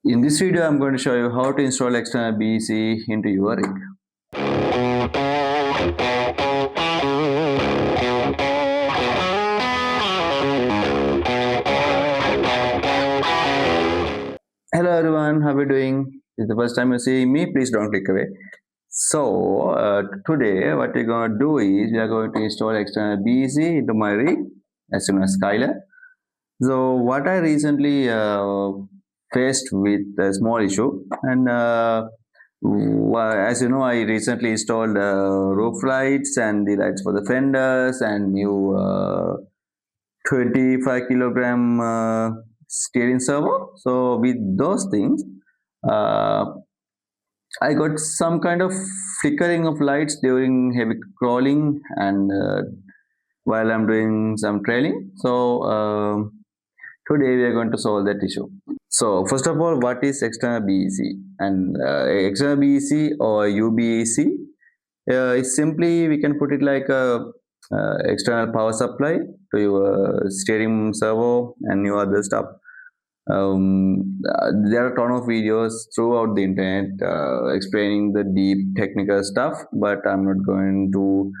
In this video, I'm going to show you how to install external BEC into your rig. Hello everyone, how are you doing? If it's the first time you see me, please don't click away. So today what we're going to do is we are going to install external BEC into my rig as soon as Skyler. So what I recently faced with a small issue, and as you know, I recently installed roof lights and the lights for the fenders and new 25 kilogram steering servo. So with those things, uh, I got some kind of flickering of lights during heavy crawling and while I'm doing some trailing. So today we are going to solve that issue. So first of all, what is external BEC? And external BEC or UBEC is simply, we can put it like a external power supply to your steering servo and your other stuff. There are a ton of videos throughout the internet explaining the deep technical stuff, but I'm not going to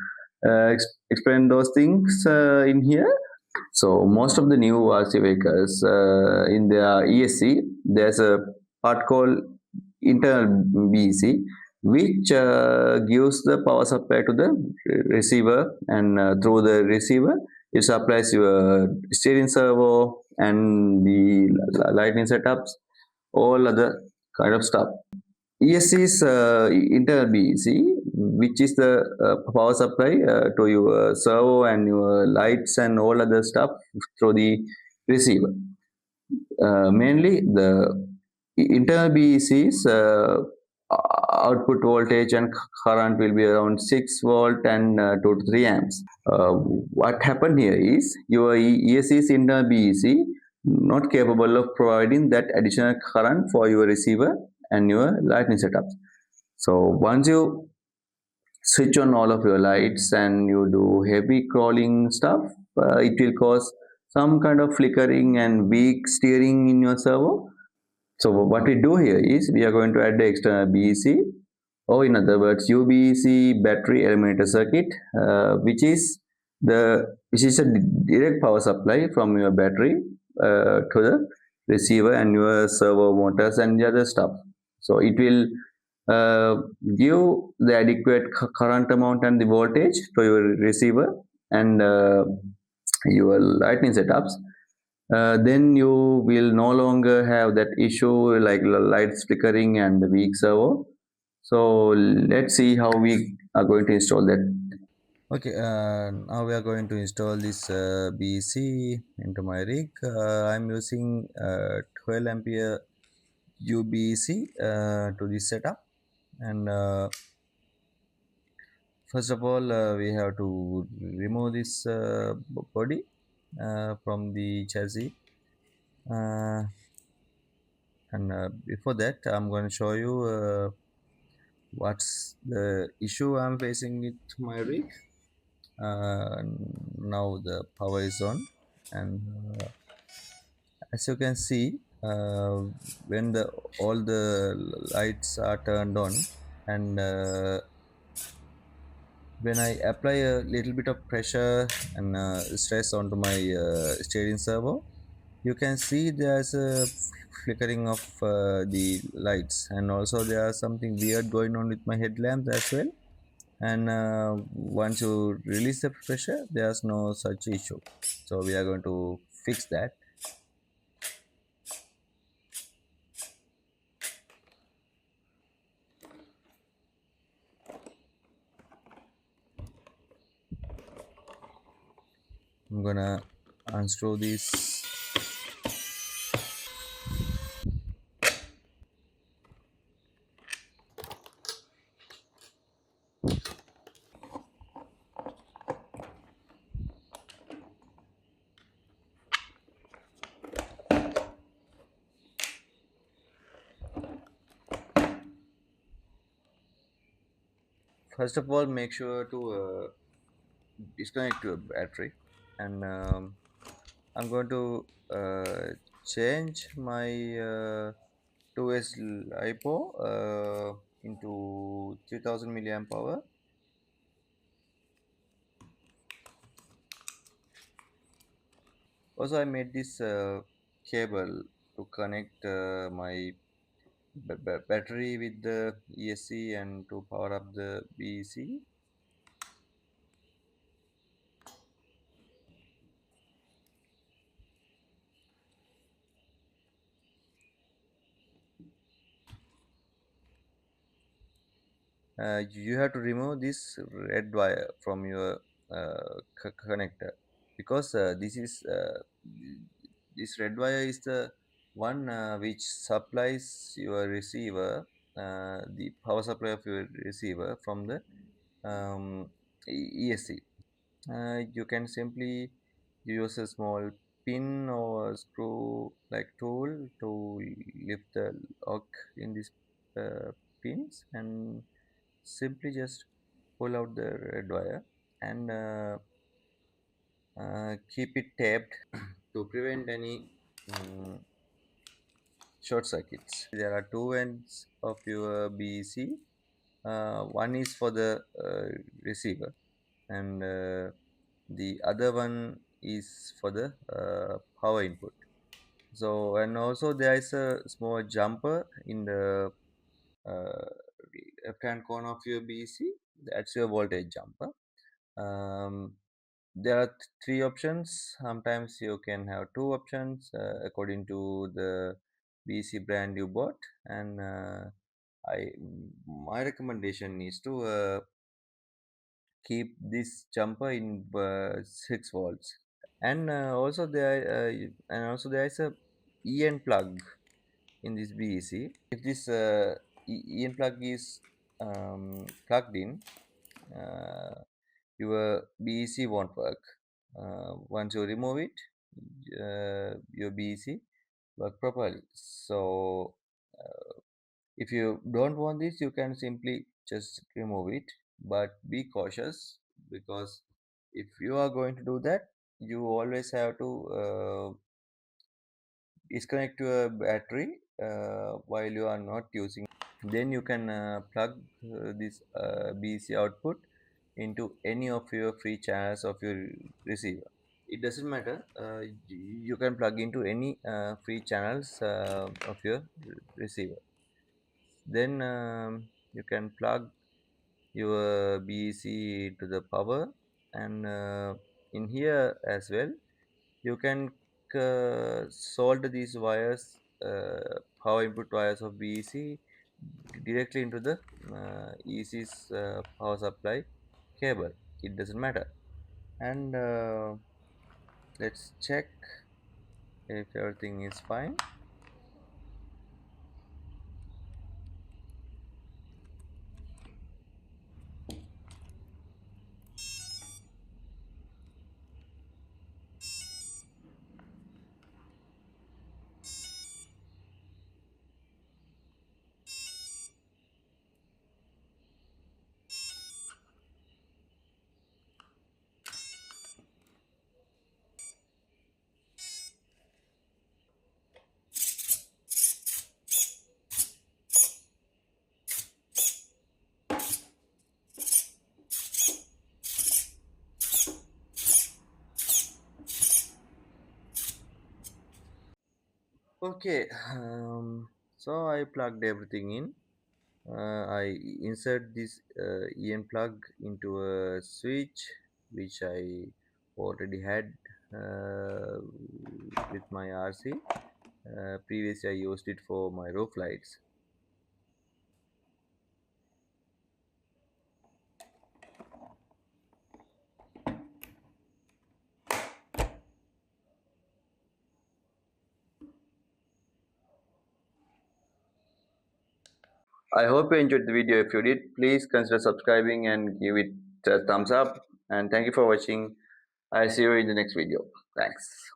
explain those things in here. So most of the new RC vehicles in their ESC, there's a part called internal BEC, which gives the power supply to the receiver, and through the receiver, it supplies your steering servo and the lighting setups, all other kind of stuff. ESC is internal BEC, which is the power supply to your servo and your lights and all other stuff through the receiver. Mainly the internal BEC's output voltage and current will be around 6 volt and 2 to 3 amps. What happened here is your ESC's internal BEC not capable of providing that additional current for your receiver and your lighting setups. So once you switch on all of your lights and you do heavy crawling stuff, it will cause some kind of flickering and weak steering in your servo. So what we do here is we are going to add the external BEC, or in other words UBEC battery eliminator circuit, which is a direct power supply from your battery to the receiver and your servo motors and the other stuff. So it will give the adequate current amount and the voltage to your receiver and your lighting setups. Then you will no longer have that issue like lights flickering and the weak servo. So let's see how we are going to install that. Okay, now we are going to install this BEC into my rig. I'm using 12 ampere UBEC to this setup, and first of all we have to remove this body from the chassis, uh, and before that I'm going to show you what's the issue I'm facing with my rig. uh, Now the power is on, and as you can see, when the all the lights are turned on, and when I apply a little bit of pressure and stress onto my steering servo, you can see there's a flickering of the lights, and also there's something weird going on with my headlamps as well. And once you release the pressure, there's no such issue. So we are going to fix that. I'm gonna unscrew this. First of all, make sure to disconnect your battery, and I'm going to change my 2S LiPo into 3000 milliamp hour. Also, I made this cable to connect my battery with the ESC and to power up the BEC. You have to remove this red wire from your connector, because this red wire is the one which supplies your receiver, the power supply of your receiver from the ESC. You can simply use a small pin or screw like tool to lift the lock in these pins, and simply just pull out the red wire and keep it taped to prevent any short circuits. There are two ends of your BEC. One is for the receiver, and the other one is for the power input. So, and also there is a small jumper in the uh, left hand corner of your BEC. That's your voltage jumper. Um, there are three options. Sometimes you can have two options according to the BEC brand you bought, and I my recommendation is to keep this jumper in 6 volts. And also there is a EN plug in this BEC. If this EN plug is plugged in, uh, your BEC won't work. Once you remove it, your BEC work properly. So if you don't want this, you can simply just remove it, but be cautious, because if you are going to do that, you always have to disconnect your battery while you are not using. Then you can plug this BC output into any of your free channels of your receiver. It doesn't matter. You can plug into any free channels of your receiver. Then you can plug your BEC to the power, and in here as well you can solder these wires, power input wires of BEC directly into the EC's power supply cable. It doesn't matter. And let's check if everything is fine. Okay, so I plugged everything in. I insert this EN plug into a switch which I already had with my RC. Previously, I used it for my roof lights. I hope you enjoyed the video. If you did, please consider subscribing and give it a thumbs up. And thank you for watching. I'll see you in the next video. Thanks.